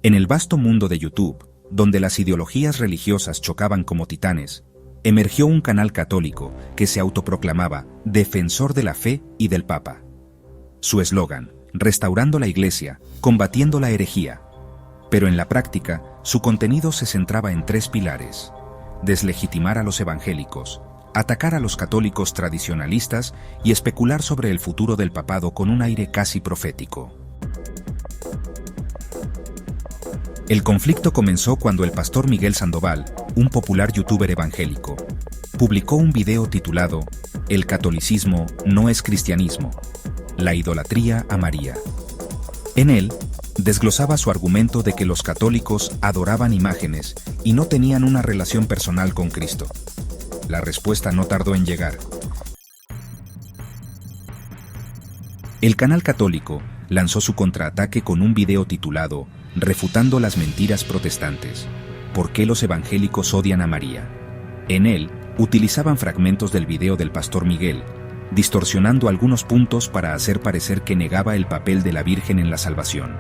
En el vasto mundo de YouTube, donde las ideologías religiosas chocaban como titanes, emergió un canal católico que se autoproclamaba defensor de la fe y del Papa. Su eslogan, restaurando la Iglesia, combatiendo la herejía. Pero en la práctica, su contenido se centraba en tres pilares: deslegitimar a los evangélicos, atacar a los católicos tradicionalistas y especular sobre el futuro del papado con un aire casi profético. El conflicto comenzó cuando el pastor Miguel Sandoval, un popular youtuber evangélico, publicó un video titulado "El catolicismo no es cristianismo, la idolatría a María". En él, desglosaba su argumento de que los católicos adoraban imágenes y no tenían una relación personal con Cristo. La respuesta no tardó en llegar. El canal católico lanzó su contraataque con un video titulado "Refutando las mentiras protestantes. ¿Por qué los evangélicos odian a María?". En él, utilizaban fragmentos del video del pastor Miguel, distorsionando algunos puntos para hacer parecer que negaba el papel de la Virgen en la salvación.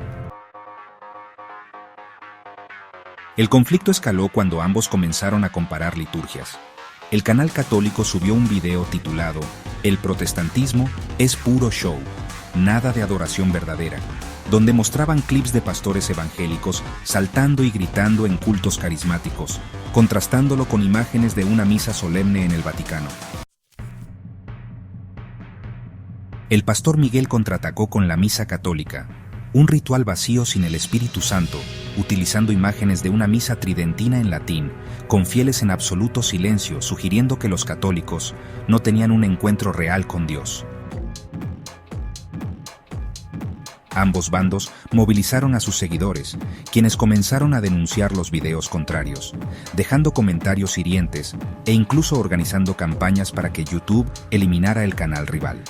El conflicto escaló cuando ambos comenzaron a comparar liturgias. El canal católico subió un video titulado "El protestantismo es puro show, nada de adoración verdadera", donde mostraban clips de pastores evangélicos saltando y gritando en cultos carismáticos, contrastándolo con imágenes de una misa solemne en el Vaticano. El pastor Miguel contraatacó con la misa católica, un ritual vacío sin el Espíritu Santo, utilizando imágenes de una misa tridentina en latín, con fieles en absoluto silencio, sugiriendo que los católicos no tenían un encuentro real con Dios. Ambos bandos movilizaron a sus seguidores, quienes comenzaron a denunciar los videos contrarios, dejando comentarios hirientes e incluso organizando campañas para que YouTube eliminara el canal rival.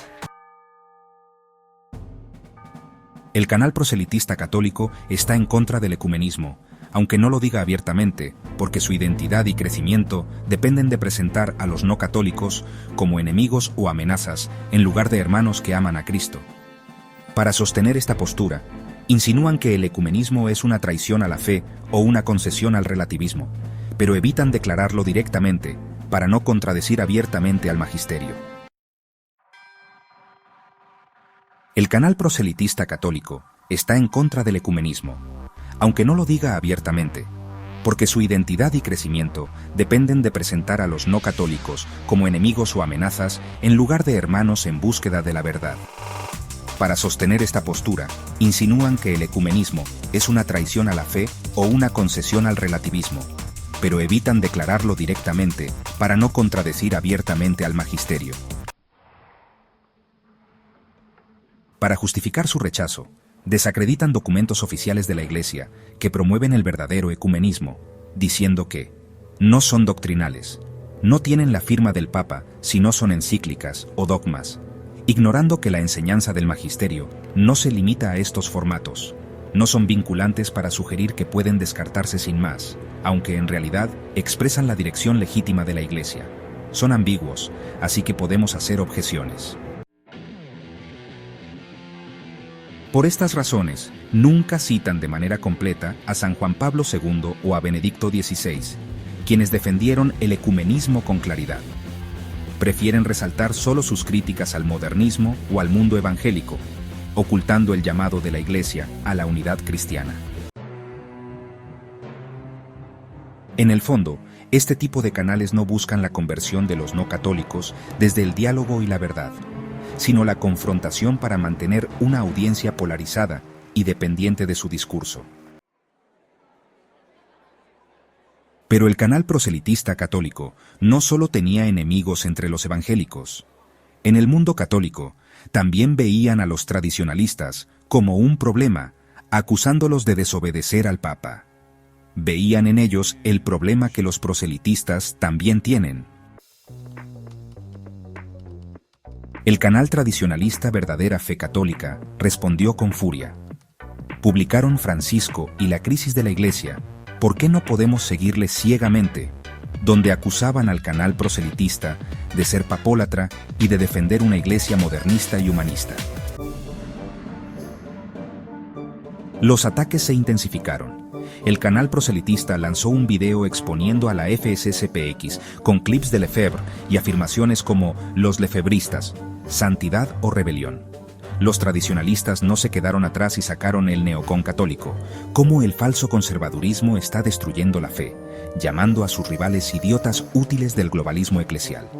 El canal proselitista católico está en contra del ecumenismo, aunque no lo diga abiertamente, porque su identidad y crecimiento dependen de presentar a los no católicos como enemigos o amenazas en lugar de hermanos que aman a Cristo. Para sostener esta postura, insinúan que el ecumenismo es una traición a la fe o una concesión al relativismo, pero evitan declararlo directamente para no contradecir abiertamente al magisterio. El canal proselitista católico está en contra del ecumenismo, aunque no lo diga abiertamente, porque su identidad y crecimiento dependen de presentar a los no católicos como enemigos o amenazas en lugar de hermanos en búsqueda de la verdad. Para sostener esta postura, insinúan que el ecumenismo es una traición a la fe o una concesión al relativismo, pero evitan declararlo directamente para no contradecir abiertamente al magisterio. Para justificar su rechazo, desacreditan documentos oficiales de la Iglesia que promueven el verdadero ecumenismo, diciendo que no son doctrinales, no tienen la firma del Papa si no son encíclicas o dogmas, ignorando que la enseñanza del magisterio no se limita a estos formatos, no son vinculantes para sugerir que pueden descartarse sin más, aunque en realidad expresan la dirección legítima de la Iglesia. Son ambiguos, así que podemos hacer objeciones. Por estas razones, nunca citan de manera completa a San Juan Pablo II o a Benedicto XVI, quienes defendieron el ecumenismo con claridad. Prefieren resaltar solo sus críticas al modernismo o al mundo evangélico, ocultando el llamado de la Iglesia a la unidad cristiana. En el fondo, este tipo de canales no buscan la conversión de los no católicos desde el diálogo y la verdad, sino la confrontación para mantener una audiencia polarizada y dependiente de su discurso. Pero el canal proselitista católico no solo tenía enemigos entre los evangélicos. En el mundo católico, también veían a los tradicionalistas como un problema, acusándolos de desobedecer al Papa. Veían en ellos el problema que los proselitistas también tienen. El canal tradicionalista Verdadera Fe Católica respondió con furia. Publicaron Francisco y la crisis de la Iglesia, ¿por qué no podemos seguirle ciegamente?, donde acusaban al canal proselitista de ser papólatra y de defender una iglesia modernista y humanista. Los ataques se intensificaron. el canal proselitista lanzó un video exponiendo a la FSSPX con clips de Lefebvre y afirmaciones como los lefebristas, santidad o rebelión. Los tradicionalistas no se quedaron atrás y sacaron el neocon católico, cómo el falso conservadurismo está destruyendo la fe, llamando a sus rivales idiotas útiles del globalismo eclesial.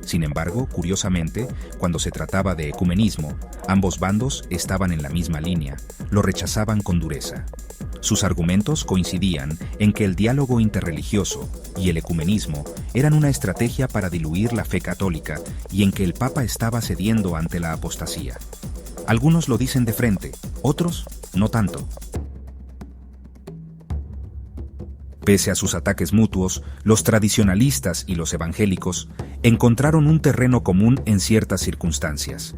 Sin embargo, curiosamente, cuando se trataba de ecumenismo, ambos bandos estaban en la misma línea, lo rechazaban con dureza. Sus argumentos coincidían en que el diálogo interreligioso y el ecumenismo eran una estrategia para diluir la fe católica y en que el Papa estaba cediendo ante la apostasía. Algunos lo dicen de frente, otros no tanto. Pese a sus ataques mutuos, los tradicionalistas y los evangélicos encontraron un terreno común en ciertas circunstancias.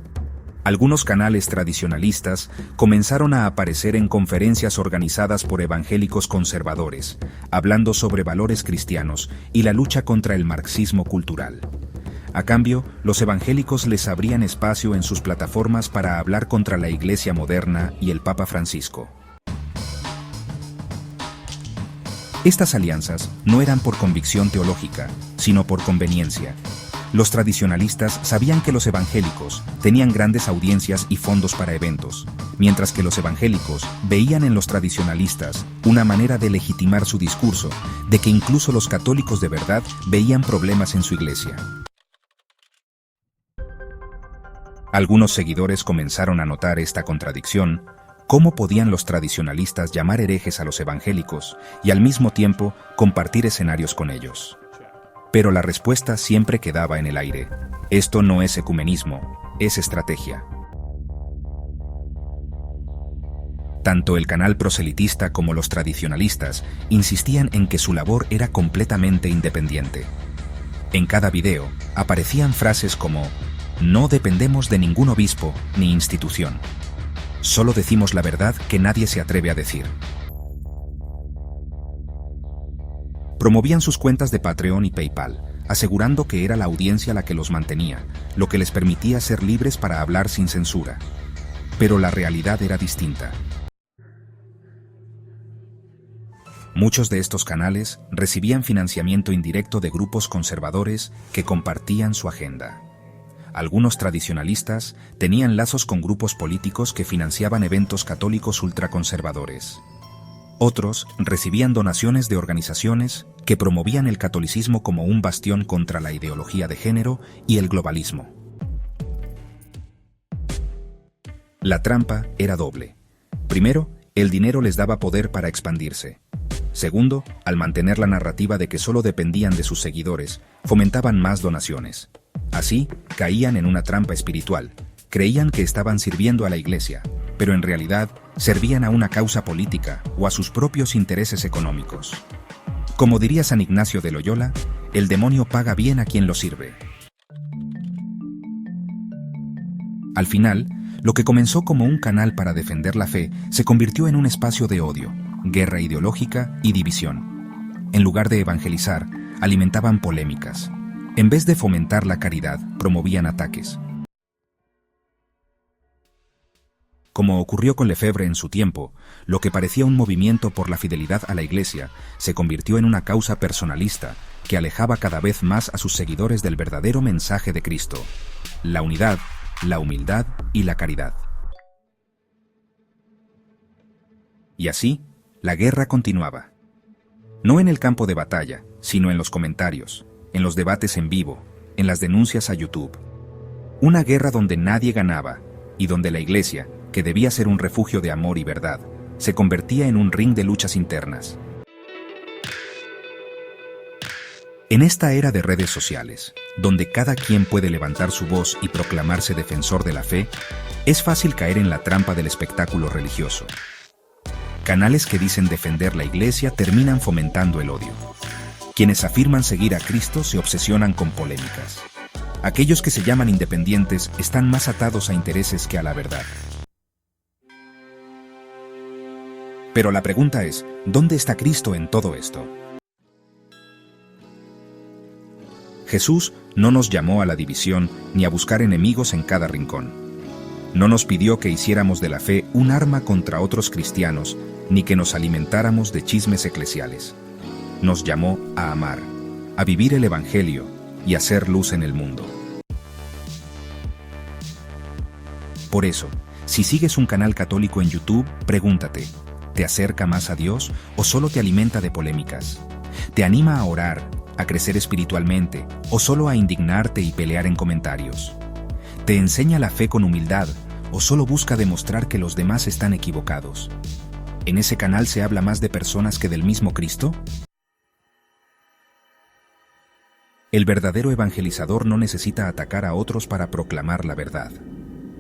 Algunos canales tradicionalistas comenzaron a aparecer en conferencias organizadas por evangélicos conservadores, hablando sobre valores cristianos y la lucha contra el marxismo cultural. A cambio, los evangélicos les abrían espacio en sus plataformas para hablar contra la Iglesia moderna y el Papa Francisco. Estas alianzas no eran por convicción teológica, sino por conveniencia. Los tradicionalistas sabían que los evangélicos tenían grandes audiencias y fondos para eventos, mientras que los evangélicos veían en los tradicionalistas una manera de legitimar su discurso, de que incluso los católicos de verdad veían problemas en su iglesia. Algunos seguidores comenzaron a notar esta contradicción. ¿Cómo podían los tradicionalistas llamar herejes a los evangélicos y al mismo tiempo compartir escenarios con ellos? Pero la respuesta siempre quedaba en el aire. Esto no es ecumenismo, es estrategia. Tanto el canal proselitista como los tradicionalistas insistían en que su labor era completamente independiente. En cada video aparecían frases como: "No dependemos de ningún obispo ni institución. Solo decimos la verdad que nadie se atreve a decir". Promovían sus cuentas de Patreon y PayPal, asegurando que era la audiencia la que los mantenía, lo que les permitía ser libres para hablar sin censura. Pero la realidad era distinta. Muchos de estos canales recibían financiamiento indirecto de grupos conservadores que compartían su agenda. Algunos tradicionalistas tenían lazos con grupos políticos que financiaban eventos católicos ultraconservadores. Otros recibían donaciones de organizaciones que promovían el catolicismo como un bastión contra la ideología de género y el globalismo. La trampa era doble. Primero, el dinero les daba poder para expandirse. Segundo, al mantener la narrativa de que solo dependían de sus seguidores, fomentaban más donaciones. Así, caían en una trampa espiritual. Creían que estaban sirviendo a la Iglesia, pero en realidad servían a una causa política o a sus propios intereses económicos. Como diría San Ignacio de Loyola, el demonio paga bien a quien lo sirve. Al final, lo que comenzó como un canal para defender la fe se convirtió en un espacio de odio, guerra ideológica y división. En lugar de evangelizar, alimentaban polémicas. En vez de fomentar la caridad, promovían ataques. Como ocurrió con Lefebvre en su tiempo, lo que parecía un movimiento por la fidelidad a la Iglesia se convirtió en una causa personalista que alejaba cada vez más a sus seguidores del verdadero mensaje de Cristo: la unidad, la humildad y la caridad. Y así, la guerra continuaba. No en el campo de batalla, sino en los comentarios, en los debates en vivo, en las denuncias a YouTube. Una guerra donde nadie ganaba y donde la Iglesia, que debía ser un refugio de amor y verdad, se convertía en un ring de luchas internas. En esta era de redes sociales, donde cada quien puede levantar su voz y proclamarse defensor de la fe, es fácil caer en la trampa del espectáculo religioso. Canales que dicen defender la Iglesia terminan fomentando el odio. Quienes afirman seguir a Cristo se obsesionan con polémicas. Aquellos que se llaman independientes están más atados a intereses que a la verdad. Pero la pregunta es, ¿dónde está Cristo en todo esto? Jesús no nos llamó a la división ni a buscar enemigos en cada rincón. No nos pidió que hiciéramos de la fe un arma contra otros cristianos, ni que nos alimentáramos de chismes eclesiales. Nos llamó a amar, a vivir el Evangelio y a hacer luz en el mundo. Por eso, si sigues un canal católico en YouTube, pregúntate, ¿te acerca más a Dios o solo te alimenta de polémicas? ¿Te anima a orar, a crecer espiritualmente o solo a indignarte y pelear en comentarios? ¿Te enseña la fe con humildad o solo busca demostrar que los demás están equivocados? ¿En ese canal se habla más de personas que del mismo Cristo? El verdadero evangelizador no necesita atacar a otros para proclamar la verdad.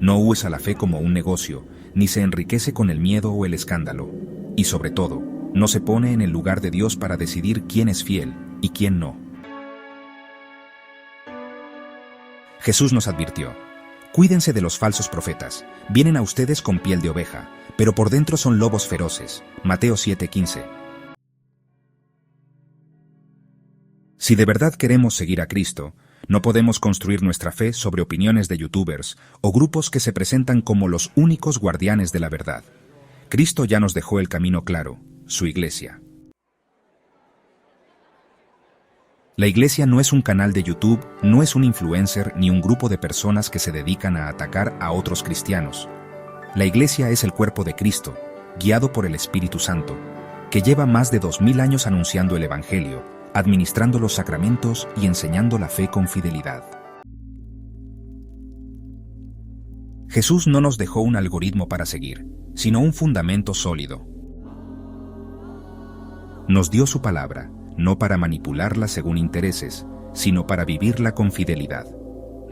No usa la fe como un negocio, ni se enriquece con el miedo o el escándalo. Y sobre todo, no se pone en el lugar de Dios para decidir quién es fiel y quién no. Jesús nos advirtió: cuídense de los falsos profetas, vienen a ustedes con piel de oveja, pero por dentro son lobos feroces. Mateo 7:15. Si de verdad queremos seguir a Cristo, no podemos construir nuestra fe sobre opiniones de youtubers o grupos que se presentan como los únicos guardianes de la verdad. Cristo ya nos dejó el camino claro, su iglesia. La iglesia no es un canal de YouTube, no es un influencer ni un grupo de personas que se dedican a atacar a otros cristianos. La iglesia es el cuerpo de Cristo, guiado por el Espíritu Santo, que lleva más de 2000 años anunciando el Evangelio, administrando los sacramentos y enseñando la fe con fidelidad. Jesús no nos dejó un algoritmo para seguir, sino un fundamento sólido. Nos dio su palabra, no para manipularla según intereses, sino para vivirla con fidelidad.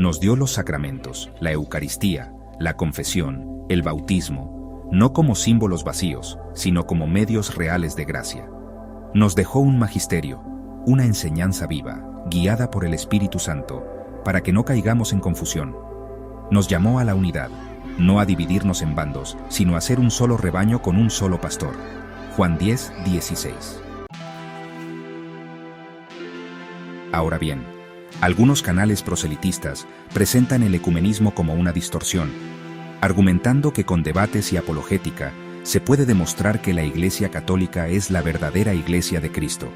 Nos dio los sacramentos, la Eucaristía, la confesión, el bautismo, no como símbolos vacíos, sino como medios reales de gracia. Nos dejó un magisterio, una enseñanza viva, guiada por el Espíritu Santo, para que no caigamos en confusión. Nos llamó a la unidad, no a dividirnos en bandos, sino a ser un solo rebaño con un solo pastor. Juan 10:16. Ahora bien, algunos canales proselitistas presentan el ecumenismo como una distorsión, argumentando que con debates y apologética se puede demostrar que la Iglesia Católica es la verdadera Iglesia de Cristo,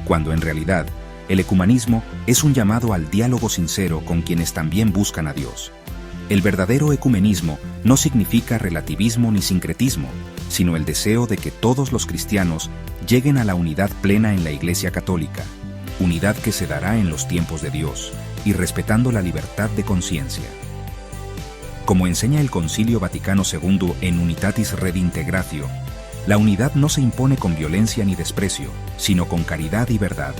cuando en realidad el ecumenismo es un llamado al diálogo sincero con quienes también buscan a Dios. El verdadero ecumenismo no significa relativismo ni sincretismo, sino el deseo de que todos los cristianos lleguen a la unidad plena en la Iglesia Católica, unidad que se dará en los tiempos de Dios y respetando la libertad de conciencia. Como enseña el Concilio Vaticano II en Unitatis Redintegratio, la unidad no se impone con violencia ni desprecio, sino con caridad y verdad.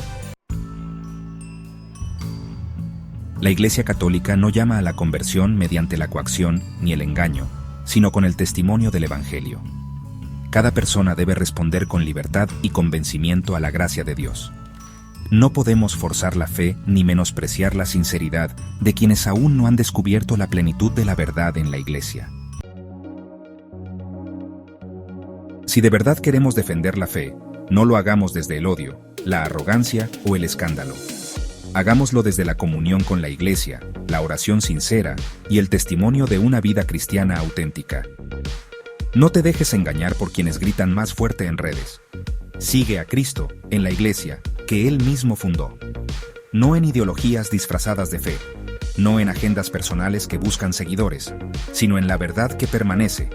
La Iglesia Católica no llama a la conversión mediante la coacción ni el engaño, sino con el testimonio del Evangelio. Cada persona debe responder con libertad y convencimiento a la gracia de Dios. No podemos forzar la fe ni menospreciar la sinceridad de quienes aún no han descubierto la plenitud de la verdad en la Iglesia. Si de verdad queremos defender la fe, no lo hagamos desde el odio, la arrogancia o el escándalo. Hagámoslo desde la comunión con la Iglesia, la oración sincera y el testimonio de una vida cristiana auténtica. No te dejes engañar por quienes gritan más fuerte en redes. Sigue a Cristo en la Iglesia que Él mismo fundó. No en ideologías disfrazadas de fe, no en agendas personales que buscan seguidores, sino en la verdad que permanece,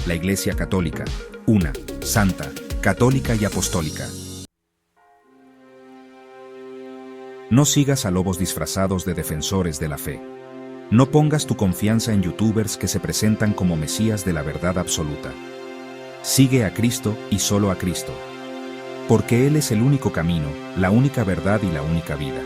la Iglesia Católica, una, santa, católica y apostólica. No sigas a lobos disfrazados de defensores de la fe. No pongas tu confianza en youtubers que se presentan como mesías de la verdad absoluta. Sigue a Cristo y solo a Cristo, porque Él es el único camino, la única verdad y la única vida.